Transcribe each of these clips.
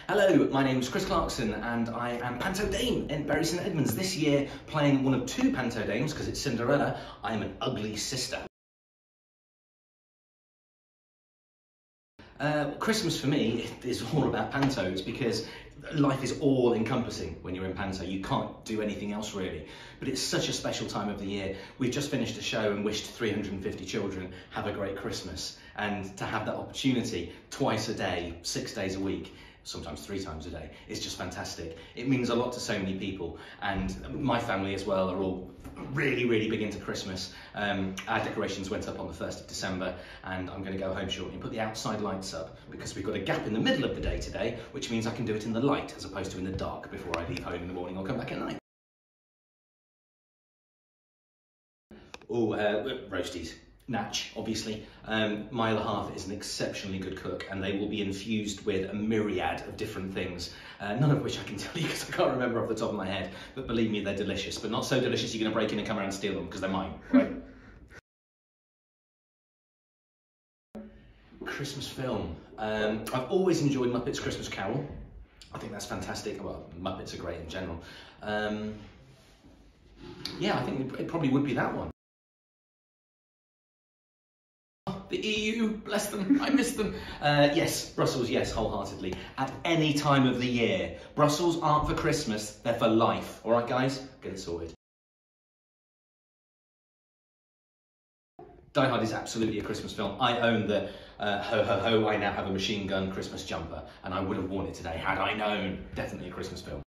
Hello, my name's Chris Clarkson and I am Panto Dame in Bury St Edmunds. This year playing one of two Panto Dames because it's Cinderella. I am an ugly sister. Christmas for me is all about pantos because life is all encompassing when you're in panto. You can't do anything else really, but it's such a special time of the year. We've just finished a show and wished 350 children have a great Christmas, and to have that opportunity twice a day, 6 days a week, sometimes 3 times a day, it's just fantastic. It means a lot to so many people, and my family as well are all really big into Christmas. Our decorations went up on the 1st of December and I'm going to go home shortly and put the outside lights up because we've got a gap in the middle of the day today, which means I can do it in the light as opposed to in the dark before I leave home in the morning or come back at night. Oh, Roasties. Nach, obviously. My other half is an exceptionally good cook and they will be infused with a myriad of different things, none of which I can tell you because I can't remember off the top of my head, but believe me, they're delicious, but not so delicious you're going to break in and come around and steal them because they're mine, right? Christmas film. I've always enjoyed Muppets Christmas Carol. I think that's fantastic. Well, Muppets are great in general. Yeah, I think it probably would be that one. The EU, bless them, I miss them. Yes, Brussels, yes, wholeheartedly. At any time of the year. Brussels aren't for Christmas, they're for life. All right, guys? Get it sorted. Die Hard is absolutely a Christmas film. I own the Ho Ho Ho, I now have a machine gun Christmas jumper, and I would have worn it today had I known. Definitely a Christmas film.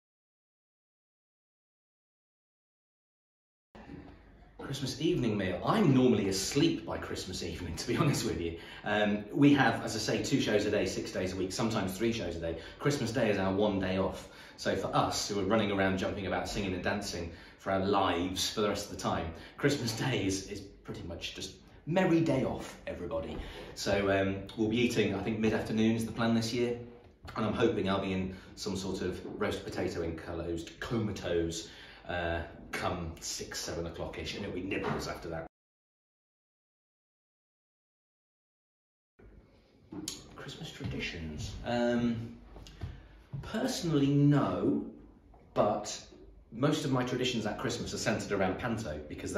Christmas evening meal. I'm normally asleep by Christmas evening, to be honest with you. We have, as I say, 2 shows a day, 6 days a week, sometimes 3 shows a day. Christmas Day is our 1 day off. So for us, who are running around jumping about, singing and dancing for our lives for the rest of the time, Christmas Day is pretty much just merry day off, everybody. So we'll be eating, I think mid-afternoon is the plan this year. And I'm hoping I'll be in some sort of roast potato enclosed comatose come 6-7 o'clock-ish, and it'll be nibbles after that. Christmas traditions. Personally, no, but most of my traditions at Christmas are centred around panto because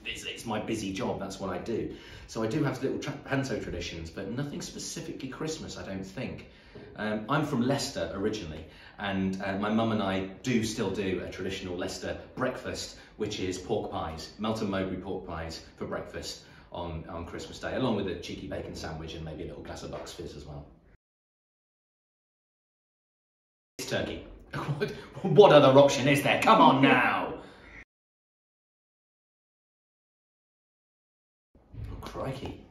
it's my busy job, that's what I do. So I do have little panto traditions, but nothing specifically Christmas, I don't think. I'm from Leicester originally, and my mum and I still do a traditional Leicester breakfast, which is pork pies, Melton Mowbray pork pies for breakfast on Christmas Day, along with a cheeky bacon sandwich and maybe a little glass of Bucks Fizz as well. It's turkey. What other option is there? Come on now! Oh, crikey.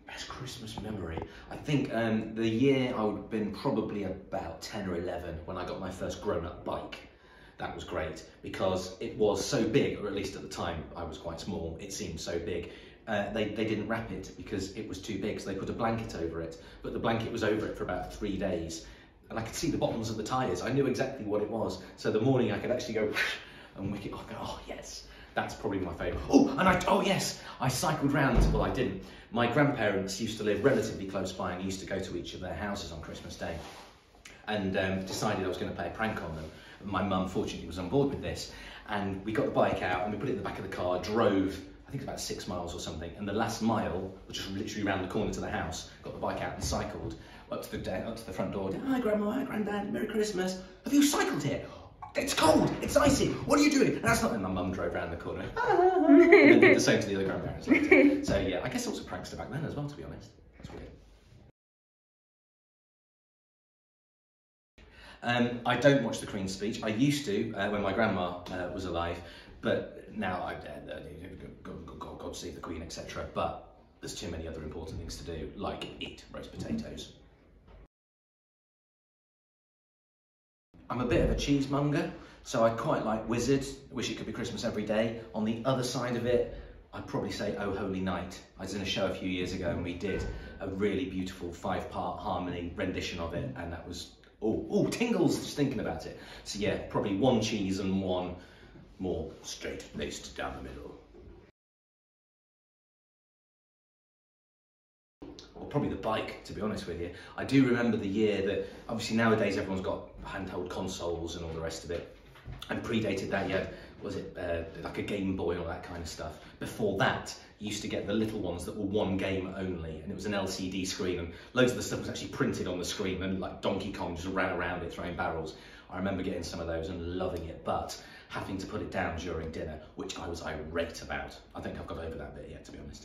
Best Christmas memory. I think the year I would have been probably about 10 or 11 when I got my first grown-up bike. That was great because it was so big, or at least at the time I was quite small, it seemed so big. They didn't wrap it because it was too big, so they put a blanket over it, but the blanket was over it for about 3 days. And I could see the bottoms of the tyres. I knew exactly what it was. So the morning I could actually go and wick it off. Oh yes, that's probably my favourite. Oh yes, I cycled round. Well, I didn't. My grandparents used to live relatively close by and used to go to each of their houses on Christmas Day, and decided I was going to play a prank on them. My mum fortunately was on board with this, and we got the bike out and we put it in the back of the car, drove, I think it's about 6 miles or something, and the last mile, which was literally around the corner to the house, got the bike out and cycled up to the front door. Hi Grandma, hi Grandad, Merry Christmas. Have you cycled here? It's cold, it's icy, what are you doing? And that's not when my mum drove around the corner. And then did the same to the other grandparents later. So yeah, I guess I was a prankster back then as well, to be honest. That's weird. I don't watch the Queen's speech. I used to when my grandma was alive, but now God save the Queen, etc. But there's too many other important things to do, like eat roast potatoes. I'm a bit of a cheesemonger, so I quite like Wizard. Wish it could be Christmas every day. On the other side of it, I'd probably say Oh Holy Night. I was in a show a few years ago and we did a really beautiful 5-part harmony rendition of it, and that was, oh, tingles just thinking about it. So yeah, probably 1 cheese and 1 more straight-laced down the middle. probably the bike, to be honest with you. I do remember the year that, obviously nowadays everyone's got handheld consoles and all the rest of it, and predated that, you had, was it like a Game Boy or that kind of stuff. Before that, you used to get the little ones that were one game only, and it was an LCD screen, and loads of the stuff was actually printed on the screen, and like Donkey Kong just ran around it throwing barrels. I remember getting some of those and loving it, but having to put it down during dinner, which I was irate about. I think I've got over that bit yet, to be honest.